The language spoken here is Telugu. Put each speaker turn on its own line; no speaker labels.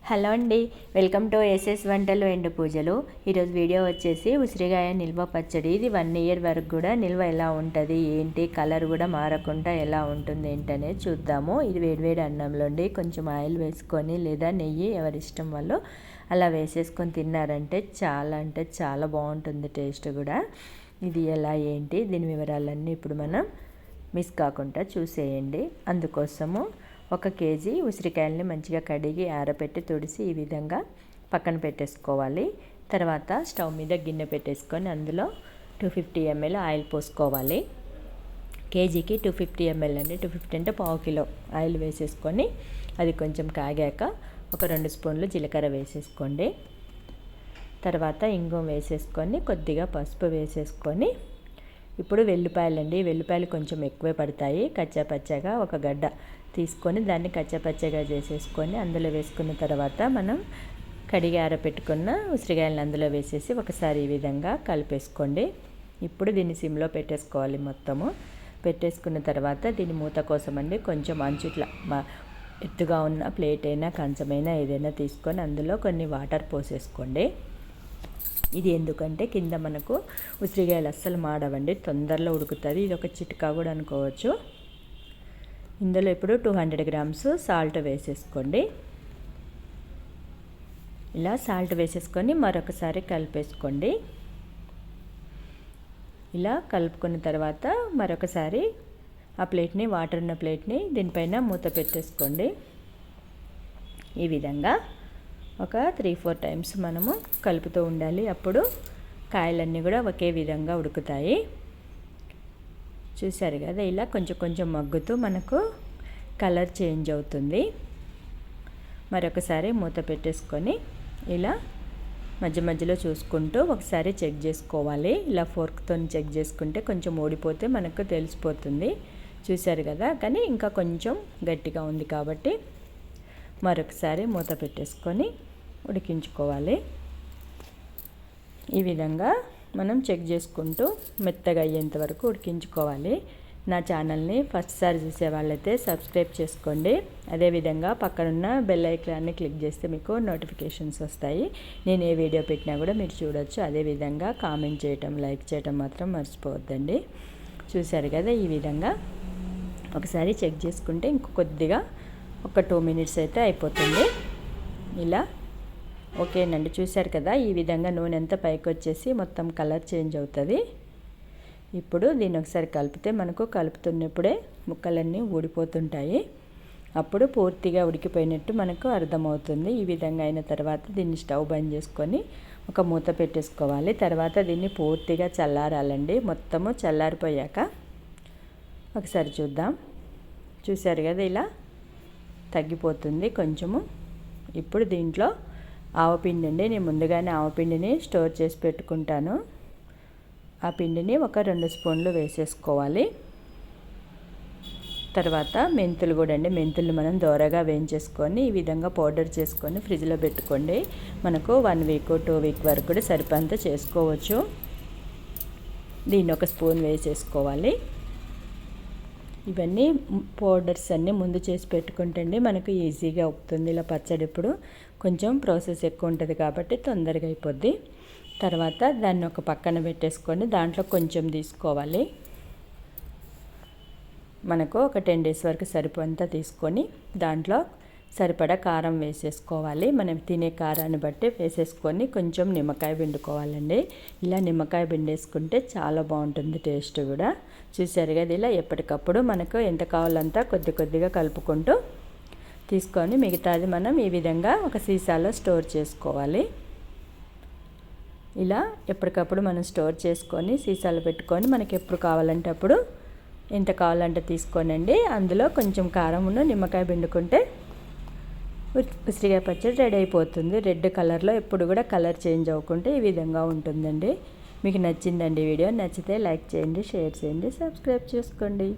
హలో అండి, వెల్కమ్ టు ఎస్ఎస్ వంటలు ఎండు పూజలు. ఈరోజు వీడియో వచ్చేసి ఉసిరికాయ నిల్వ పచ్చడి. ఇది 1 ఇయర్ వరకు కూడా నిల్వ ఎలా ఉంటుంది ఏంటి, కలర్ కూడా మారకుండా ఎలా ఉంటుంది ఏంటనేది చూద్దాము. ఇది వేడివేడి అన్నంలో కొంచెం ఆయిల్ వేసుకొని లేదా నెయ్యి ఎవరి ఇష్టం వాళ్ళు అలా వేసేసుకొని తిన్నారంటే చాలా బాగుంటుంది టేస్ట్ కూడా. ఇది ఎలా ఏంటి దీని వివరాలన్నీ ఇప్పుడు మనం మిస్ కాకుండా చూసేయండి. అందుకోసము 1 కేజీ ఉసిరికాయలని మంచిగా కడిగి ఆరబెట్టి తుడిసి ఈ విధంగా పక్కన పెట్టేసుకోవాలి. తర్వాత స్టవ్ మీద గిన్నె పెట్టేసుకొని అందులో 250 ml ఆయిల్ పోసుకోవాలి. కేజీకి 250 ml అండి. 250 అంటే పావు కిలో ఆయిల్ వేసేసుకొని అది కొంచెం కాగాక ఒక 2 స్పూన్లు జీలకర్ర వేసేసుకోండి. తర్వాత ఇంగువ వేసేసుకొని కొద్దిగా పసుపు వేసేసుకొని ఇప్పుడు వెల్లుల్లిపాయలు కొంచెం ఎక్కువే పడతాయి. కచ్చాపచ్చగా ఒక గడ్డ తీసుకొని దాన్ని కచ్చాపచ్చగా చేసేసుకొని అందులో వేసుకున్న తర్వాత మనం కడిగి ఆరబెట్టుకున్న ఉసిరికాయలను అందులో వేసేసి ఒకసారి ఈ విధంగా కలిపేసుకోండి. ఇప్పుడు దీన్ని సిమ్లో పెట్టేసుకోవాలి. మొత్తము పెట్టేసుకున్న తర్వాత దీని మూత కోసం అండి కొంచెం అంచుట్లా ఎత్తుగా ఉన్న ప్లేట్ అయినా కంచమైనా ఏదైనా తీసుకొని అందులో కొన్ని వాటర్ పోసేసుకోండి. ఇది ఎందుకంటే కింద మనకు ఉసిరికాయలు అస్సలు మాడవండి, తొందరలో ఉడుకుతుంది. ఇది ఒక చిట్కా కూడా అనుకోవచ్చు. ఇందులో ఇప్పుడు 200 గ్రామ్స్ సాల్ట్ వేసేసుకోండి. ఇలా సాల్ట్ వేసేసుకొని మరొకసారి కలిపేసుకోండి. ఇలా కలుపుకున్న తర్వాత మరొకసారి ఆ ప్లేట్ని, వాటర్ ఉన్న ప్లేట్ని దీనిపైన మూత పెట్టేసుకోండి. ఈ విధంగా ఒక 3-4 టైమ్స్ మనము కలుపుతూ ఉండాలి. అప్పుడు కాయలన్నీ కూడా ఒకే విధంగా ఉడుకుతాయి. చూసారు కదా, ఇలా కొంచెం మగ్గుతూ మనకు కలర్ చేంజ్ అవుతుంది. మరొకసారి మూత పెట్టేసుకొని ఇలా మధ్యలో చూసుకుంటూ ఒకసారి చెక్ చేసుకోవాలి. ఇలా ఫోర్క్తో చెక్ చేసుకుంటే కొంచెం ఊడిపోతే మనకు తెలిసిపోతుంది. చూసారు కదా, కానీ ఇంకా కొంచెం గట్టిగా ఉంది కాబట్టి మరొకసారి మూత పెట్టేసుకొని ఉడికించుకోవాలి. ఈ విధంగా మనం చెక్ చేసుకుంటూ మెత్తగా అయ్యేంత వరకు ఉడికించుకోవాలి. నా ఛానల్ని ఫస్ట్ సారి చూసే వాళ్ళైతే సబ్స్క్రైబ్ చేసుకోండి. అదేవిధంగా పక్కనున్న బెల్ ఐకాన్ని క్లిక్ చేస్తే మీకు నోటిఫికేషన్స్ వస్తాయి. నేను ఏ వీడియో పెట్టినా కూడా మీరు చూడొచ్చు. అదేవిధంగా కామెంట్ చేయటం, లైక్ చేయటం మాత్రం మర్చిపోవద్దండి. చూసారు కదా, ఈ విధంగా ఒకసారి చెక్ చేసుకుంటే ఇంకో కొద్దిగా ఒక 2 మినిట్స్ అయితే అయిపోతుంది. ఇలా ఓకేనండి. చూశారు కదా, ఈ విధంగా నూనె అంతా పైకి వచ్చేసి మొత్తం కలర్ చేంజ్ అవుతుంది. ఇప్పుడు దీన్ని ఒకసారి కలిపితే మనకు కలుపుతున్నప్పుడే ముక్కలన్నీ ఊడిపోతుంటాయి. అప్పుడు పూర్తిగా ఉడికిపోయినట్టు మనకు అర్థమవుతుంది. ఈ విధంగా అయిన తర్వాత దీన్ని స్టవ్ బంద్ చేసుకొని ఒక మూత పెట్టేసుకోవాలి. తర్వాత దీన్ని పూర్తిగా చల్లారాలండి. మొత్తము చల్లారిపోయాక ఒకసారి చూద్దాం. చూశారు కదా, ఇలా తగ్గిపోతుంది కొంచెము. ఇప్పుడు దీంట్లో ఆవపిండి అండి. నేను ముందుగానే ఆవపిండిని స్టోర్ చేసి పెట్టుకుంటాను. ఆ పిండిని ఒక 2 స్పూన్లు వేసేసుకోవాలి. తర్వాత మెంతులు కూడా అండి. మెంతులు మనం దోరగా వేయించేసుకొని ఈ విధంగా పౌడర్ చేసుకొని ఫ్రిడ్జ్లో పెట్టుకోండి. మనకు 1 వీక్ 2 వీక్ వరకు కూడా సరిపంత చేసుకోవచ్చు. దీన్ని 1 స్పూన్ వేసేసుకోవాలి. ఇవన్నీ పౌడర్స్ అన్నీ ముందు చేసి పెట్టుకుంటే మనకు ఈజీగా అవుతుంది. ఇలా పచ్చడి ఇప్పుడు కొంచెం ప్రాసెస్ ఎక్కువ ఉంటుంది కాబట్టి తొందరగా అయిపోద్ది. తర్వాత దాన్ని ఒక పక్కన పెట్టేసుకొని దాంట్లో కొంచెం తీసుకోవాలి. మనకు ఒక 10 డేస్ వరకు సరిపోయేంత తీసుకొని దాంట్లో సరిపడా కారం వేసేసుకోవాలి. మనం తినే కారాన్ని బట్టి వేసేసుకొని కొంచెం నిమ్మకాయ పిండుకోవాలండి. ఇలా నిమ్మకాయ పిండేసుకుంటే చాలా బాగుంటుంది టేస్ట్ కూడా. చూసారు కదా, ఇలా ఎప్పటికప్పుడు మనకు ఎంత కావాలంతా కొద్దిగా కలుపుకుంటూ తీసుకొని మిగతాది మనం ఈ విధంగా ఒక సీసాలో స్టోర్ చేసుకోవాలి. ఇలా ఎప్పటికప్పుడు మనం స్టోర్ చేసుకొని సీసాలో పెట్టుకొని మనకి ఎప్పుడు కావాలంటే అప్పుడు ఎంత కావాలంటే తీసుకోనండి. అందులో కొంచెం కారం నిమ్మకాయ పిండుకుంటే ఉసిరికాయ పచ్చడి రెడీ అయిపోతుంది. రెడ్ కలర్లో ఎప్పుడు కూడా కలర్ చేంజ్ అవ్వకుండా ఈ విధంగా ఉంటుందండి. మీకు నచ్చిందండి వీడియో? నచ్చితే లైక్ చేయండి, షేర్ చేయండి, సబ్స్క్రైబ్ చేసుకోండి.